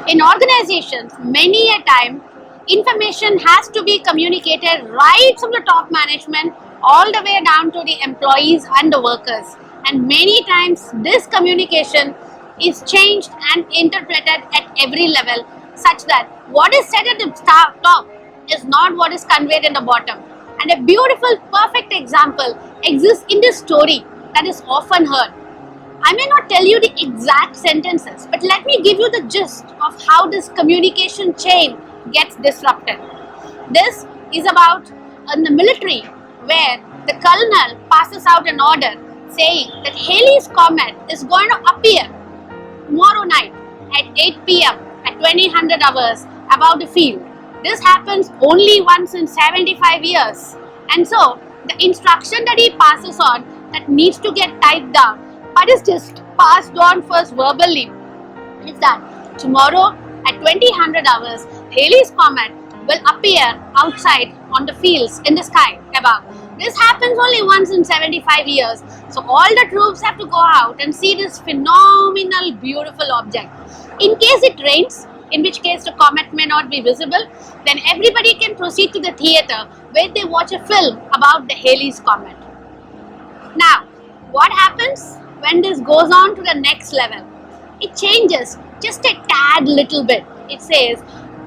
In organizations, many a time, information has to be communicated right from the top management all the way down to the employees and the workers. And many times, this communication is changed and interpreted at every level, such that what is said at the top is not what is conveyed in the bottom. And a beautiful, perfect example exists in this story that is often heard. I may not tell you the exact sentences, but let me give you the gist of how this communication chain gets disrupted. This is about in the military, where the colonel passes out an order saying that Halley's Comet is going to appear tomorrow night at 8 p.m. at 2000 hours above the field. This happens only once in 75 years. And so, the instruction that he passes on that needs to get typed down, but is just passed on first verbally, is that tomorrow at 2000 hours, Halley's Comet will appear outside on the fields in the sky above. This happens only once in 75 years. So all the troops have to go out and see this phenomenal, beautiful object. In case it rains, in which case the comet may not be visible, then everybody can proceed to the theatre where they watch a film about the Halley's Comet. Now, what happens when this goes on to the next level? It changes just a tad little bit. It says,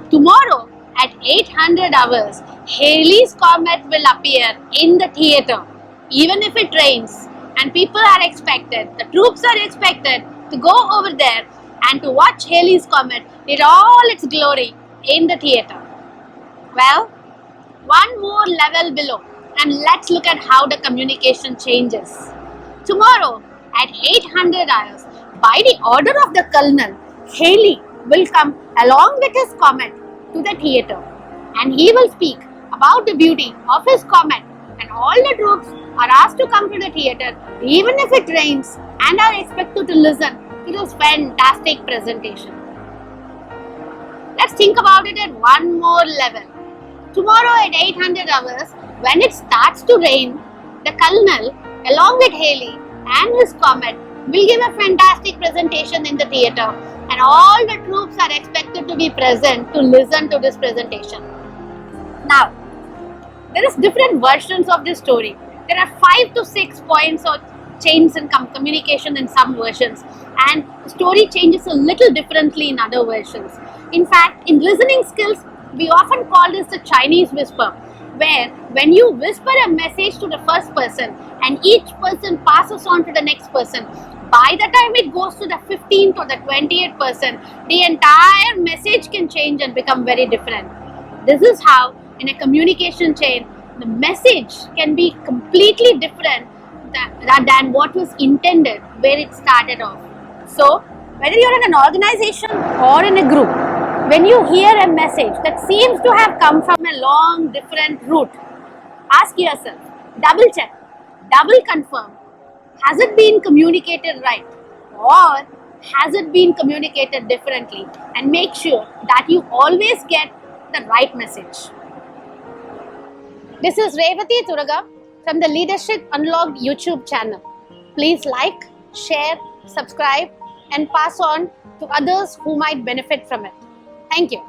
tomorrow at 800 hours, Halley's Comet will appear in the theatre. Even if it rains and people are expected, the troops are expected to go over there and to watch Halley's Comet in all its glory in the theatre. Well, one more level below, and let's look at how the communication changes. Tomorrow at 800 hours, by the order of the colonel, Halley will come along with his comet to the theatre, and he will speak about the beauty of his comet, and all the troops are asked to come to the theatre even if it rains and are expected to listen to this fantastic presentation. Let's think about it at one more level. Tomorrow at 800 hours, when it starts to rain, the colonel along with Halley and his comet will give a fantastic presentation in the theatre, and all the troops are expected to be present to listen to this presentation. Now, there is different versions of this story. There are 5 to 6 points or chains in communication in some versions, and the story changes a little differently in other versions. In fact, in listening skills, we often call this the Chinese whisper, where when you whisper a message to the first person and each person passes on to the next person, by the time it goes to the 15th or the 20th person, the entire message can change and become very different. This is how in a communication chain, the message can be completely different than what was intended where it started off. So, whether you're in an organization or in a group, when you hear a message that seems to have come from a long different route, ask yourself, double check, double confirm, has it been communicated right or has it been communicated differently, and make sure that you always get the right message. This is Revati Thuraga from the Leadership Unlocked YouTube channel. Please like, share, subscribe and pass on to others who might benefit from it. Thank you.